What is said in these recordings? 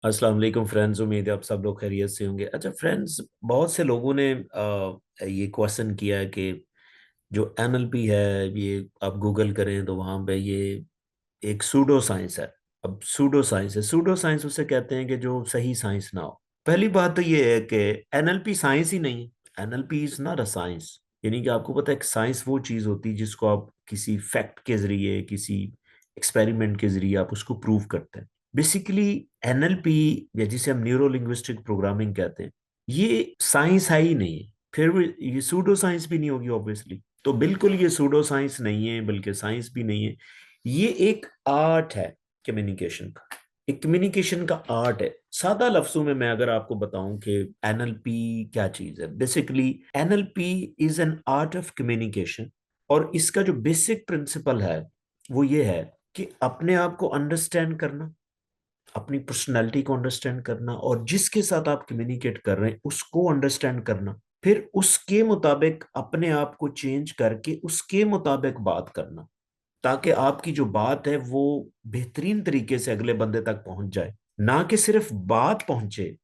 अस्सलाम वालेकुम फ्रेंड्स। उम्मीद है आप सब लोग खैरियत से होंगे। अच्छा फ्रेंड्स, बहुत से लोगों ने ये क्वेश्चन किया है कि जो एनएलपी है, ये आप गूगल करें तो वहाँ पे ये एक सूडो साइंस है। अब सूडो साइंस है, सूडो साइंस उसे कहते हैं कि जो सही साइंस ना हो। पहली बात तो ये है कि एनएलपी साइंस ही नहीं है। NLP is not a science. यानी कि आपको पता है कि साइंस वो चीज़ होती है जिसको आप किसी फैक्ट के जरिए, किसी एक्सपेरिमेंट के जरिए आप उसको प्रूव करते हैं। बेसिकली एनएलपी, या जिसे हम न्यूरो लिंग्विस्टिक प्रोग्रामिंग कहते हैं, ये साइंस है ही नहीं है। फिर भी ये सूडो साइंस भी नहीं होगी ऑब्वियसली। तो बिल्कुल ये सूडो साइंस नहीं है, बल्कि साइंस भी नहीं है। ये एक आर्ट है कम्युनिकेशन का। एक कम्युनिकेशन का आर्ट है। सादा लफ्जों में मैं अगर आपको बताऊं कि एनएलपी क्या चीज है, basically NLP is an art of communication. और इसका जो बेसिक प्रिंसिपल है वो ये है कि अपने आप को अंडरस्टैंड करना, अपनी पर्सनैलिटी को अंडरस्टैंड करना, और जिसके साथ आप कम्युनिकेट कर रहे हैं उसको अंडरस्टैंड करना, फिर उसके मुताबिक अपने आप को चेंज करके उसके मुताबिक बात करना, ताकि आपकी जो बात है वो बेहतरीन तरीके से अगले बंदे तक पहुंच जाए। ना कि सिर्फ बात पहुंचे,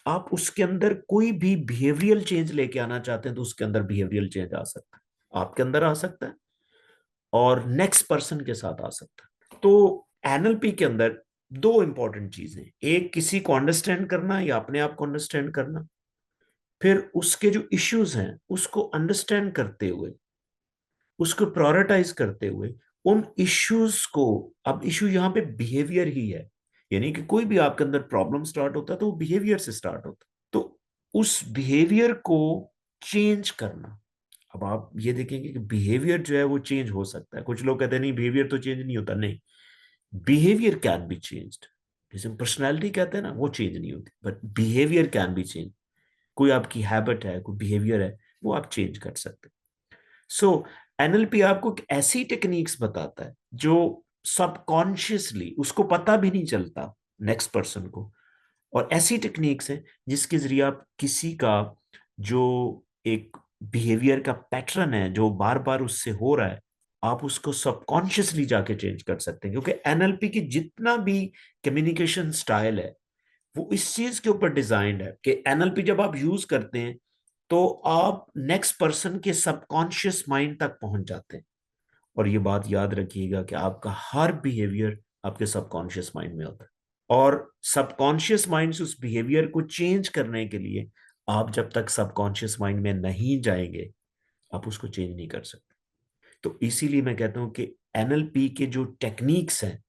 आप उसके अंदर कोई भी बिहेवियरल चेंज लेके आना चाहते हैं तो उसके अंदर बिहेवियरल चेंज आ सकता है, आपके अंदर आ सकता है और नेक्स्ट पर्सन के साथ आ सकता है। तो एनएलपी के अंदर दो इंपॉर्टेंट चीजें, एक किसी को अंडरस्टैंड करना या अपने आप को अंडरस्टैंड करना, फिर उसके जो इश्यूज हैं उसको अंडरस्टैंड करते हुए, उसको प्रायोरिटाइज करते हुए उन इश्यूज को। अब इश्यू यहाँ पे बिहेवियर ही है। यानी कि कोई भी आपके अंदर प्रॉब्लम स्टार्ट होता है तो वो बिहेवियर से स्टार्ट होता है। तो उस बिहेवियर को चेंज करना। अब आप ये देखेंगे कि बिहेवियर जो है वो चेंज हो सकता है। कुछ लोग कहते हैं नहीं, बिहेवियर तो चेंज नहीं होता। नहीं, बिहेवियर कैन बी चेंज्ड। जैसे पर्सनैलिटी कहते हैं ना, वो चेंज नहीं होती, but behaviour can be change. कोई आपकी हैबिट है, कोई बिहेवियर है, वो आप चेंज कर सकते हैं। सो एनएलपी आपको एक ऐसी टेक्निक्स बताता है जो सबकॉन्शियसली उसको पता भी नहीं चलता नेक्स्ट पर्सन को। और ऐसी टेक्निक्स हैं जिसके जरिए आप किसी का जो एक बिहेवियर का पैटर्न है जो बार बार उससे हो रहा है, आप उसको सबकॉन्शियसली जाके चेंज कर सकते हैं। क्योंकि एनएलपी की जितना भी कम्युनिकेशन स्टाइल है वो इस चीज के ऊपर डिजाइंड है कि एनएलपी जब आप यूज करते हैं तो आप नेक्स्ट पर्सन के सबकॉन्शियस माइंड तक पहुंच जाते हैं। और ये बात याद रखिएगा कि आपका हर बिहेवियर आपके सबकॉन्शियस माइंड में होता है। और सबकॉन्शियस माइंड से उस बिहेवियर को चेंज करने के लिए आप जब तक सबकॉन्शियस माइंड में नहीं जाएंगे, आप उसको चेंज नहीं कर सकते। तो इसीलिए मैं कहता हूं कि एनएलपी के जो टेक्निक्स हैं,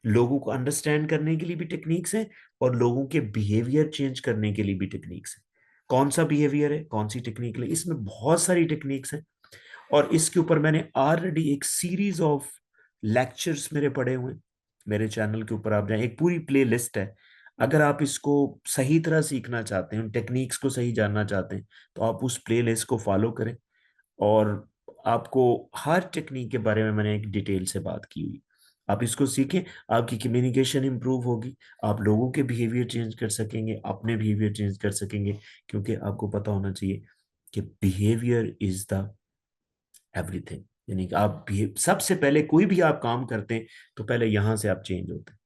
लोगों को अंडरस्टैंड करने के लिए भी टेक्निक्स हैं और लोगों के बिहेवियर चेंज करने के लिए भी टेक्निक्स हैं। कौन सा बिहेवियर है, कौन सी टेक्निक है, इसमें बहुत सारी टेक्निक्स हैं। और इसके ऊपर मैंने ऑलरेडी एक सीरीज ऑफ लेक्चर्स मेरे पड़े हुए हैं। मेरे चैनल के ऊपर आप जाएं, एक पूरी प्ले लिस्ट है। अगर आप इसको सही तरह सीखना चाहते हैं, उन टेक्निक्स को सही जानना चाहते हैं, तो आप उस प्ले लिस्ट को फॉलो करें। और आपको हर टेक्निक के बारे में मैंने एक डिटेल से बात की हुई। आप इसको सीखें, आपकी कम्युनिकेशन इंप्रूव होगी, आप लोगों के बिहेवियर चेंज कर सकेंगे, अपने बिहेवियर चेंज कर सकेंगे। क्योंकि आपको पता होना चाहिए कि बिहेवियर इज द एवरीथिंग। यानी कि आप सबसे पहले कोई भी आप काम करते हैं तो पहले यहां से आप चेंज होते हैं।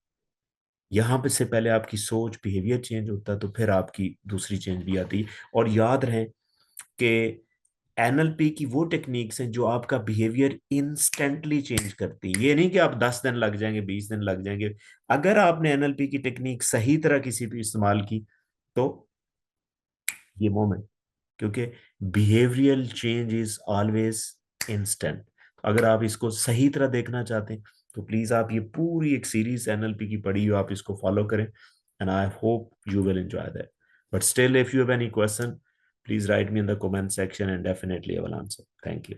यहाँ पे से पहले आपकी सोच, बिहेवियर चेंज होता है, तो फिर आपकी दूसरी चेंज भी आती है। और याद रहे कि एनएलपी की वो टेक्निक्स हैं जो आपका बिहेवियर इंस्टेंटली चेंज करती है। ये नहीं कि आप 10 दिन लग जाएंगे, 20 दिन लग जाएंगे। अगर आपने एनएलपी की टेक्निक सही तरह किसी भी इस्तेमाल की तो ये मोमेंट, क्योंकि behavioural change is always instant. अगर आप इसको सही तरह देखना चाहते हैं तो प्लीज आप ये पूरी एक सीरीज एनएलपी की पढ़ी हो, आप इसको फॉलो करें। And I hope you will enjoy that. But still, if you have any question, please write me in the comment section and definitely I will answer. Thank you.